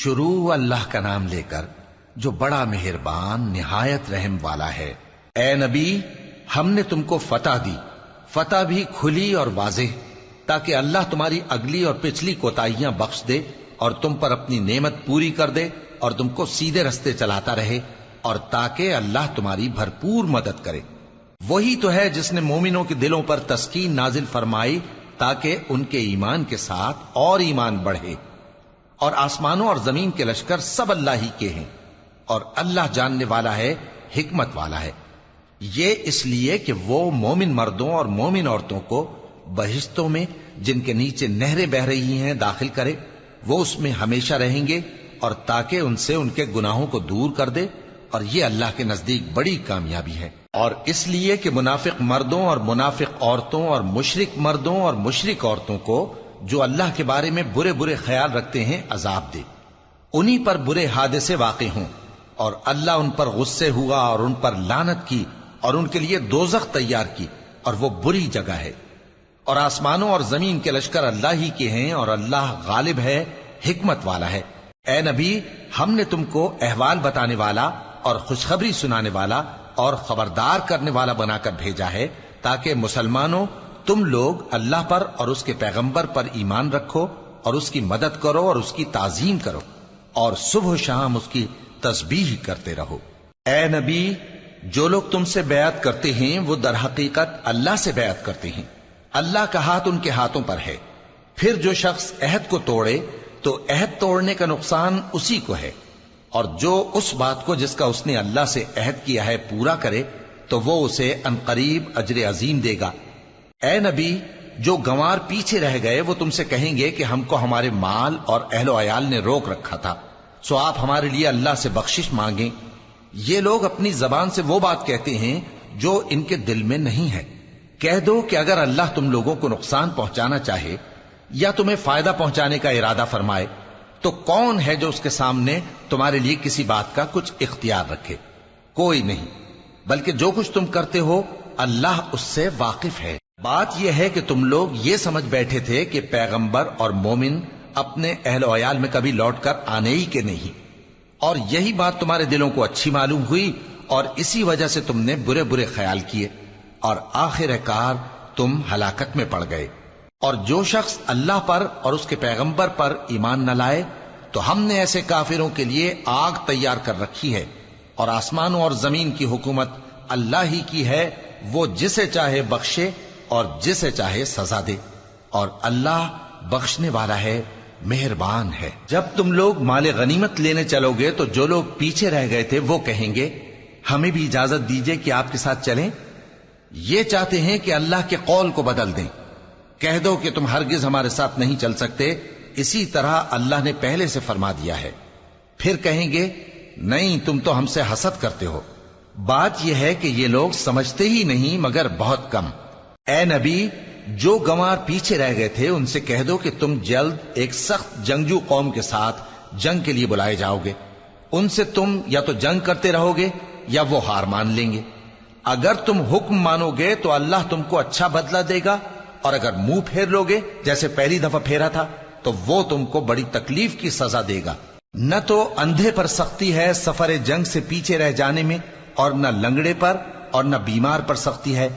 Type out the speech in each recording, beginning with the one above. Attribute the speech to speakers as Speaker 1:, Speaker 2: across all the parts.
Speaker 1: شروع اللہ کا نام لے کر جو بڑا مہربان نہایت رحم والا ہے۔ اے نبی، ہم نے تم کو فتح دی، فتح بھی کھلی اور واضح، تاکہ اللہ تمہاری اگلی اور پچھلی کوتاہیاں بخش دے اور تم پر اپنی نعمت پوری کر دے اور تم کو سیدھے رستے چلاتا رہے، اور تاکہ اللہ تمہاری بھرپور مدد کرے۔ وہی تو ہے جس نے مومنوں کے دلوں پر تسکین نازل فرمائی تاکہ ان کے ایمان کے ساتھ اور ایمان بڑھے، اور آسمانوں اور زمین کے لشکر سب اللہ ہی کے ہیں، اور اللہ جاننے والا ہے، حکمت والا ہے۔ یہ اس لیے کہ وہ مومن مردوں اور مومن عورتوں کو بہشتوں میں جن کے نیچے نہریں بہ رہی ہیں داخل کرے، وہ اس میں ہمیشہ رہیں گے، اور تاکہ ان سے ان کے گناہوں کو دور کر دے، اور یہ اللہ کے نزدیک بڑی کامیابی ہے۔ اور اس لیے کہ منافق مردوں اور منافق عورتوں اور مشرک مردوں اور مشرک عورتوں کو جو اللہ کے بارے میں برے برے خیال رکھتے ہیں عذاب دے، انہی پر برے حادثے واقع ہوں، اور اللہ ان پر غصے ہوا اور ان پر لعنت کی اور ان کے لیے دوزخ تیار کی، اور وہ بری جگہ ہے۔ اور آسمانوں اور زمین کے لشکر اللہ ہی کے ہیں، اور اللہ غالب ہے، حکمت والا ہے۔ اے نبی، ہم نے تم کو احوال بتانے والا اور خوشخبری سنانے والا اور خبردار کرنے والا بنا کر بھیجا ہے، تاکہ مسلمانوں تم لوگ اللہ پر اور اس کے پیغمبر پر ایمان رکھو اور اس کی مدد کرو اور اس کی تعظیم کرو، اور صبح و شام اس کی تسبیح کرتے رہو۔ اے نبی، جو لوگ تم سے بیعت کرتے ہیں وہ در حقیقت اللہ سے بیعت کرتے ہیں، اللہ کا ہاتھ ان کے ہاتھوں پر ہے۔ پھر جو شخص عہد کو توڑے تو عہد توڑنے کا نقصان اسی کو ہے، اور جو اس بات کو جس کا اس نے اللہ سے عہد کیا ہے پورا کرے تو وہ اسے عنقریب اجر عظیم دے گا۔ اے نبی، جو گنوار پیچھے رہ گئے وہ تم سے کہیں گے کہ ہم کو ہمارے مال اور اہل و عیال نے روک رکھا تھا، سو آپ ہمارے لیے اللہ سے بخشش مانگیں۔ یہ لوگ اپنی زبان سے وہ بات کہتے ہیں جو ان کے دل میں نہیں ہے۔ کہہ دو کہ اگر اللہ تم لوگوں کو نقصان پہنچانا چاہے یا تمہیں فائدہ پہنچانے کا ارادہ فرمائے تو کون ہے جو اس کے سامنے تمہارے لیے کسی بات کا کچھ اختیار رکھے؟ کوئی نہیں، بلکہ جو کچھ تم کرتے ہو اللہ اس سے واقف ہے۔ بات یہ ہے کہ تم لوگ یہ سمجھ بیٹھے تھے کہ پیغمبر اور مومن اپنے اہل و عیال میں کبھی لوٹ کر آنے ہی کے نہیں، اور یہی بات تمہارے دلوں کو اچھی معلوم ہوئی اور اسی وجہ سے تم نے برے برے خیال کیے، اور آخر کار تم ہلاکت میں پڑ گئے۔ اور جو شخص اللہ پر اور اس کے پیغمبر پر ایمان نہ لائے تو ہم نے ایسے کافروں کے لیے آگ تیار کر رکھی ہے، اور آسمانوں اور زمین کی حکومت اللہ ہی کی ہے، وہ جسے چاہے بخشے اور جسے چاہے سزا دے، اور اللہ بخشنے والا ہے، مہربان ہے۔ جب تم لوگ مال غنیمت لینے چلو گے تو جو لوگ پیچھے رہ گئے تھے وہ کہیں گے ہمیں بھی اجازت دیجئے کہ آپ کے ساتھ چلیں، یہ چاہتے ہیں کہ اللہ کے قول کو بدل دیں۔ کہہ دو کہ تم ہرگز ہمارے ساتھ نہیں چل سکتے، اسی طرح اللہ نے پہلے سے فرما دیا ہے۔ پھر کہیں گے نہیں، تم تو ہم سے حسد کرتے ہو۔ بات یہ ہے کہ یہ لوگ سمجھتے ہی نہیں مگر بہت کم۔ اے نبی، جو گنوار پیچھے رہ گئے تھے ان سے کہہ دو کہ تم جلد ایک سخت جنگجو قوم کے ساتھ جنگ کے لیے بلائے جاؤ گے، ان سے تم یا تو جنگ کرتے رہو گے یا وہ ہار مان لیں گے۔ اگر تم حکم مانو گے تو اللہ تم کو اچھا بدلہ دے گا، اور اگر منہ پھیر لو گے جیسے پہلی دفعہ پھیرا تھا تو وہ تم کو بڑی تکلیف کی سزا دے گا۔ نہ تو اندھے پر سختی ہے سفر جنگ سے پیچھے رہ جانے میں، اور نہ لنگڑے پر اور نہ بیمار پر سختی ہے۔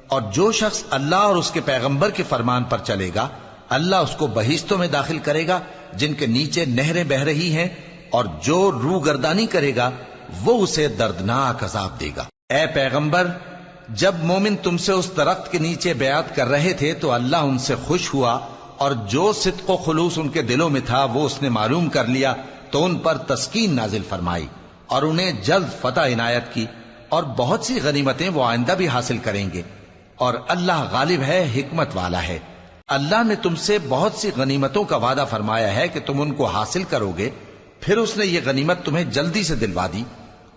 Speaker 1: اور جو شخص اللہ اور اس کے پیغمبر کے فرمان پر چلے گا اللہ اس کو بہشتوں میں داخل کرے گا جن کے نیچے نہریں بہ رہی ہیں، اور جو روگردانی کرے گا وہ اسے دردناک عذاب دے گا۔ اے پیغمبر، جب مومن تم سے اس درخت کے نیچے بیعت کر رہے تھے تو اللہ ان سے خوش ہوا، اور جو صدق و خلوص ان کے دلوں میں تھا وہ اس نے معلوم کر لیا تو ان پر تسکین نازل فرمائی اور انہیں جلد فتح عنایت کی، اور بہت سی غنیمتیں وہ آئندہ بھی حاصل کریں گے، اور اللہ غالب ہے، حکمت والا ہے۔ اللہ نے تم سے بہت سی غنیمتوں کا وعدہ فرمایا ہے کہ تم ان کو حاصل کرو گے، پھر اس نے یہ غنیمت تمہیں جلدی سے دلوا دی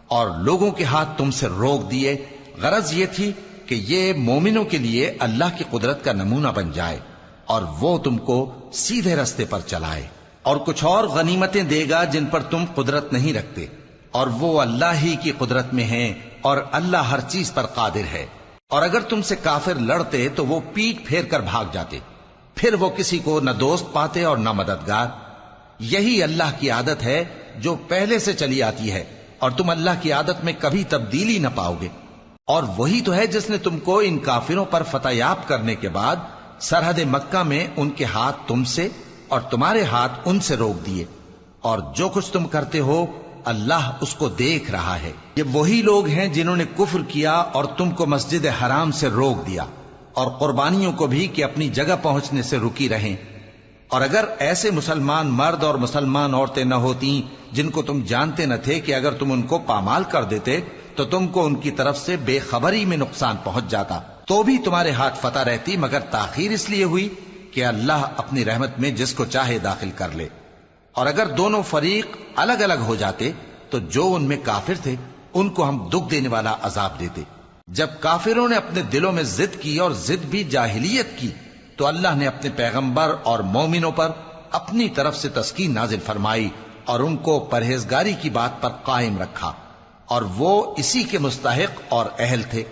Speaker 1: اور لوگوں کے ہاتھ تم سے روک دیے۔ غرض یہ تھی کہ یہ مومنوں کے لیے اللہ کی قدرت کا نمونہ بن جائے اور وہ تم کو سیدھے رستے پر چلائے، اور کچھ اور غنیمتیں دے گا جن پر تم قدرت نہیں رکھتے، اور وہ اللہ ہی کی قدرت میں ہیں، اور اللہ ہر چیز پر قادر ہے۔ اور اگر تم سے کافر لڑتے تو وہ پیٹ پھیر کر بھاگ جاتے، پھر وہ کسی کو نہ دوست پاتے اور نہ مددگار۔ یہی اللہ کی عادت ہے جو پہلے سے چلی آتی ہے، اور تم اللہ کی عادت میں کبھی تبدیلی نہ پاؤ گے۔ اور وہی تو ہے جس نے تم کو ان کافروں پر فتح یاب کرنے کے بعد سرحد مکہ میں ان کے ہاتھ تم سے اور تمہارے ہاتھ ان سے روک دیے، اور جو کچھ تم کرتے ہو اللہ اس کو دیکھ رہا ہے۔ یہ وہی لوگ ہیں جنہوں نے کفر کیا اور تم کو مسجد حرام سے روک دیا، اور قربانیوں کو بھی کہ اپنی جگہ پہنچنے سے رکی رہیں۔ اور اگر ایسے مسلمان مرد اور مسلمان عورتیں نہ ہوتی جن کو تم جانتے نہ تھے کہ اگر تم ان کو پامال کر دیتے تو تم کو ان کی طرف سے بے خبری میں نقصان پہنچ جاتا، تو بھی تمہارے ہاتھ فتح رہتی، مگر تاخیر اس لیے ہوئی کہ اللہ اپنی رحمت میں جس کو چاہے داخل کر لے۔ اور اگر دونوں فریق الگ الگ ہو جاتے تو جو ان میں کافر تھے ان کو ہم دکھ دینے والا عذاب دیتے۔ جب کافروں نے اپنے دلوں میں ضد کی، اور ضد بھی جاہلیت کی، تو اللہ نے اپنے پیغمبر اور مومنوں پر اپنی طرف سے تسکین نازل فرمائی اور ان کو پرہیزگاری کی بات پر قائم رکھا، اور وہ اسی کے مستحق اور اہل تھے،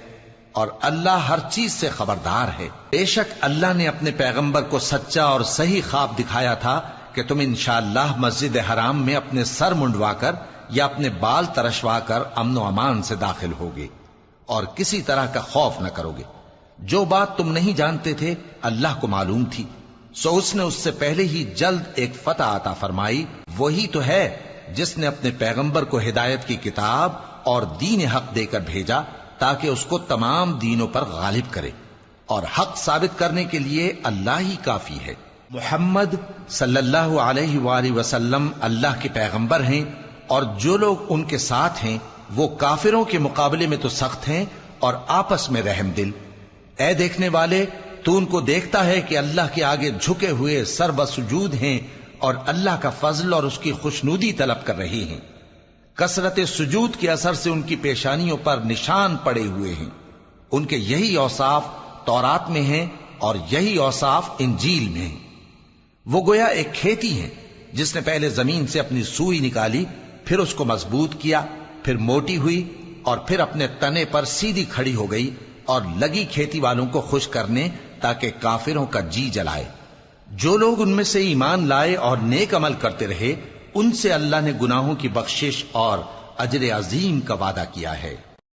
Speaker 1: اور اللہ ہر چیز سے خبردار ہے۔ بے شک اللہ نے اپنے پیغمبر کو سچا اور صحیح خواب دکھایا تھا کہ تم انشاءاللہ مسجد حرام میں اپنے سر منڈوا کر یا اپنے بال ترشوا کر امن و امان سے داخل ہوگے اور کسی طرح کا خوف نہ کرو گے۔ جو بات تم نہیں جانتے تھے اللہ کو معلوم تھی، سو اس نے اس سے پہلے ہی جلد ایک فتح عطا فرمائی۔ وہی تو ہے جس نے اپنے پیغمبر کو ہدایت کی کتاب اور دین حق دے کر بھیجا تاکہ اس کو تمام دینوں پر غالب کرے، اور حق ثابت کرنے کے لیے اللہ ہی کافی ہے۔ محمد صلی اللہ علیہ وآلہ وسلم اللہ کے پیغمبر ہیں، اور جو لوگ ان کے ساتھ ہیں وہ کافروں کے مقابلے میں تو سخت ہیں اور آپس میں رحم دل۔ اے دیکھنے والے، تو ان کو دیکھتا ہے کہ اللہ کے آگے جھکے ہوئے سر بسجود ہیں اور اللہ کا فضل اور اس کی خوشنودی طلب کر رہے ہیں۔ کثرت سجود کے اثر سے ان کی پیشانیوں پر نشان پڑے ہوئے ہیں۔ ان کے یہی اوصاف تورات میں ہیں اور یہی اوصاف انجیل میں ہیں۔ وہ گویا ایک کھیتی ہے جس نے پہلے زمین سے اپنی سوئی نکالی، پھر اس کو مضبوط کیا، پھر موٹی ہوئی، اور پھر اپنے تنے پر سیدھی کھڑی ہو گئی، اور لگی کھیتی والوں کو خوش کرنے تاکہ کافروں کا جی جلائے۔ جو لوگ ان میں سے ایمان لائے اور نیک عمل کرتے رہے ان سے اللہ نے گناہوں کی بخشش اور اجر عظیم کا وعدہ کیا ہے۔